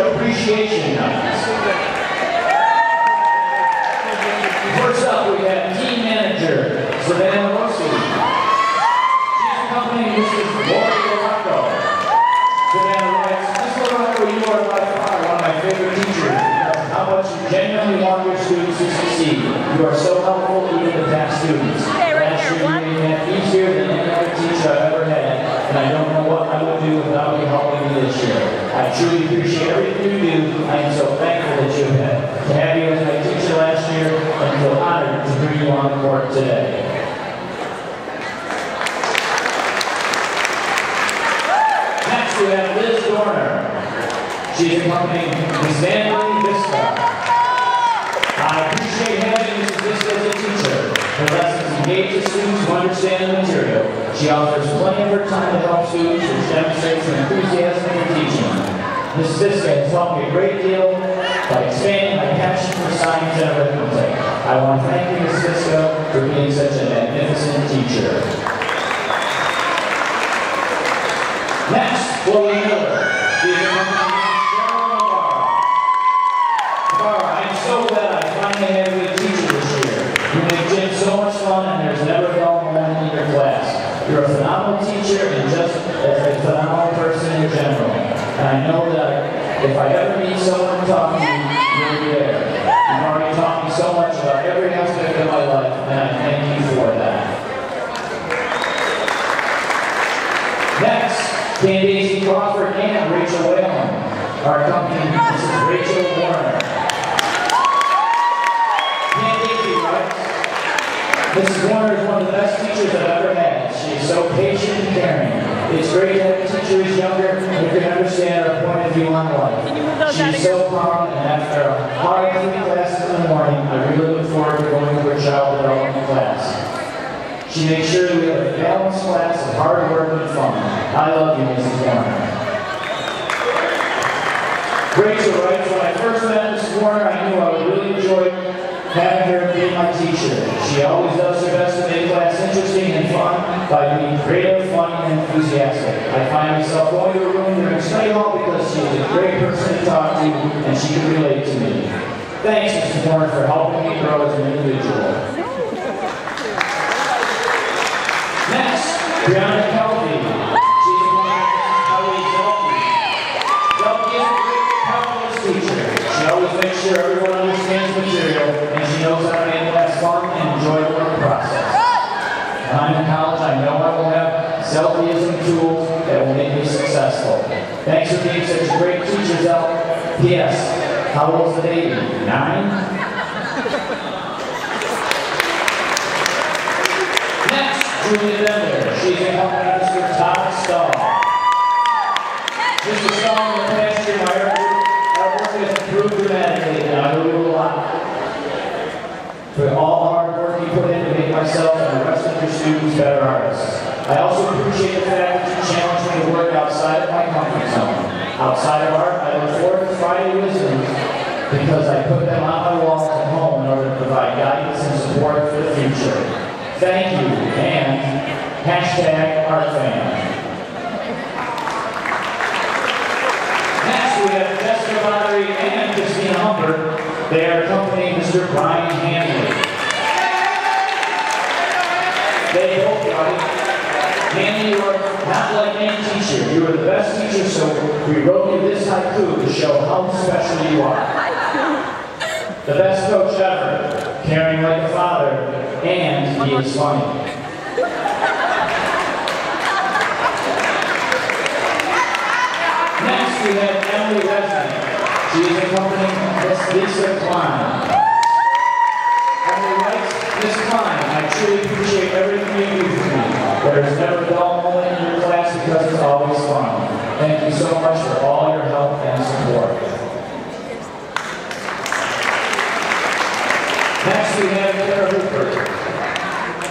Appreciation Night. First up, we have Team Manager, Savannah Rossi. She's accompanying Mrs. Lori Loracco. Savannah writes, Ms. Loracco, you are by far one of my favorite teachers because how much you genuinely want your students to succeed. You are so helpful even to past students. Last year, you made that easier than any other teacher I've ever had, and I don't know what I would do without you helping me this year. I truly appreciate everything you do. I am so thankful that you had to have you as my teacher last year and feel honored to bring you on the court today. Next we have Liz Dorner. She's accompanying Ms. Vanderly Vista. I appreciate having Mrs. Vista as a teacher. Her lessons engage the students who understand the material. She offers plenty of her time to help students, which demonstrates her enthusiasm for teaching. Mrs. Vista has helped me a great deal by expanding my passion for science and arithmetic. I want to thank you, Mrs. Vista, for being such a magnificent teacher. Next, Chloe Miller. She's accompanying Cheryl Navarro. Navarro, I'm so glad I finally have you a teacher this year. You make gym so much fun and there's never a dull moment in your class. You're a phenomenal teacher and just as a phenomenal person in general. And I know that if I ever need someone to talk to you, you'll be there. You've already taught me so much about every aspect of my life, and I thank you for that. Next, Candace Crawford and Rachel Whalen are accompanying Mrs. Rachel Warner. Candace writes, Mrs. Warner is one of the best teachers I've ever had. She is so patient and caring. It's great to have a teacher who's younger who can understand our point of view on life. She's so calm, and after a hard 3 classes in the morning, I really look forward to going to her child development class. She makes sure we have a balanced class of hard work and fun. I love you, Mrs. Warner. Rachel writes, when I first met Mrs. Warner, I knew I would really enjoy having her be my teacher. She always does her best to make class interesting and fun by being creative, funny, and enthusiastic. I find myself going to a room during study hall because she is a great person to talk to and she can relate to me. Thanks, Mrs. Warner, for helping me grow as an individual. Next, Brianna Kelly. She's a Kelly Zelke. Zelke is a great calculus teacher. She always makes sure everyone understands material and she knows how to make class fun and enjoyable in the process. When I'm in college, I know I will have Zelkeism tools that will make me successful. Thanks for being such a great teacher, Zelke. P.S. How old's the baby? 9? Julia Bender. She's accompanying Mr. Todd Stahl. Mr. Stahl, in the past year, my artwork has improved dramatically, and I owe you a lot for all the hard work you put in to make myself and the rest of your students better artists. I also appreciate the fact that you challenge me to work outside of my comfort zone. Outside of art, I look forward to Friday Wisdoms because I put them on my walls at home in order to provide guidance and support for the future. Thank you, and #ArtFan. Next, we have Jessica Lottery and Christina Humbert. They are accompanying Mr. Brian Hanley. They both write, Hanley, you are not like any teacher. You are the best teacher, so we wrote you this haiku to show how special you are. The best coach ever, caring like a father, and he is funny. Next, we have Emily Resnick. She is accompanying Miss Lisa Klein. Emily writes, Miss Klein, I truly appreciate everything you do for me. There is never a dull moment in your class because it's always fun. Thank you so much for all your help and support. Next, we have Claire Hooper.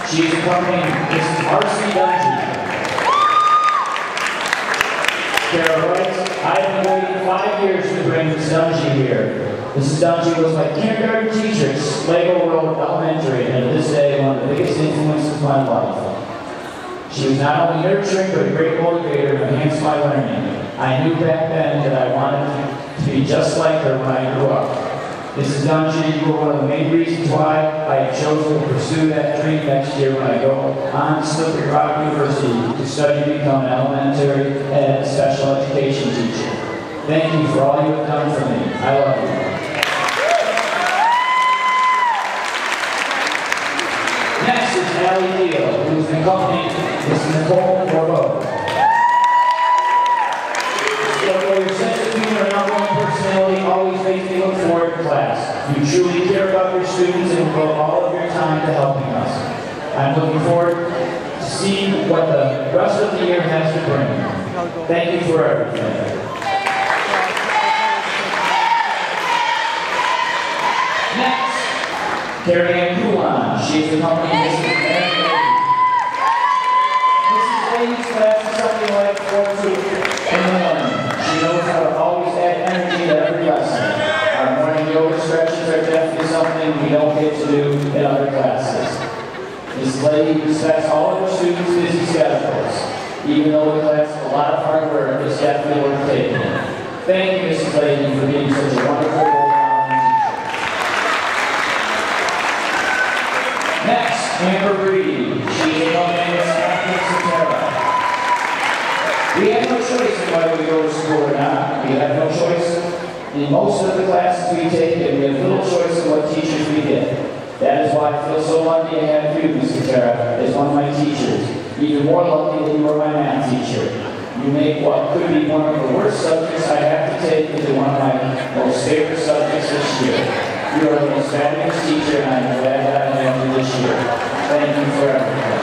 She is accompanying Mrs. Marcy Dungy. Claire writes, I have been waiting 5 years to bring Mrs. Dungy here. Mrs. Dungy was my kindergarten teacher at Sligo Road Elementary, and to this day, one of the biggest influences of my life. She was not only nurturing, but a great motivator to enhance my learning. I knew back then that I wanted to be just like her when I grew up. Mrs. Dungy, you were one of the main reasons why I chose to pursue that dream next year when I go on to Slippery Rock University to study to become an elementary and special education teacher. Thank you for all you have done for me. I love you. Next is Allie Leo, who is accompanying Mrs. Nicole Borbeau. Your sense of humor and outgoing personality always makes me look forward to class. You truly care about your students and devote all of your time to helping us. I'm looking forward to seeing what the rest of the year has to bring. Thank you for everything. Next, Carrie Ann Coulon. She is accompanying Mrs. Mary Lady. Mrs. Lady's class is something like 4-2 in the morning. She knows how to always add energy to every lesson. Our morning yoga stretches are definitely something we don't get to do in other classes. Ms. Lady respects all of her students' busy schedules. Even though the class is a lot of hard work, it's definitely worth taking. Thank you, Mrs. Lady, for being such a wonderful role-modeling teacher. Next, Amber Breedy. She is accompanying Miss Kathleen Sotero. We have no choice in whether we go to school or not. We have no choice in most of the classes we take, and we have little choice in what teachers we get. That is why I feel so lucky to have you, Ms. Sotero, as one of my teachers. Even more lucky that you are my math teacher. You make what could be one of the worst subjects I have to take into one of my most favorite subjects this year. You are the most fabulous teacher, and I'm glad that I have you this year. Thank you for everything.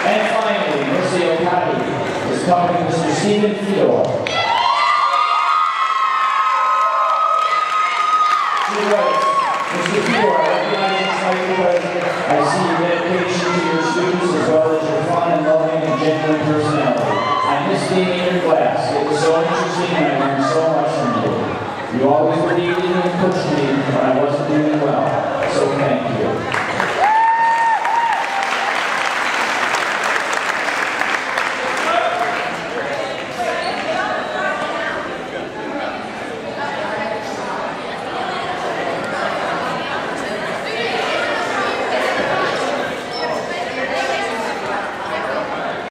And finally, Mercy Okati is accompanying Mr. Stephen Fedor.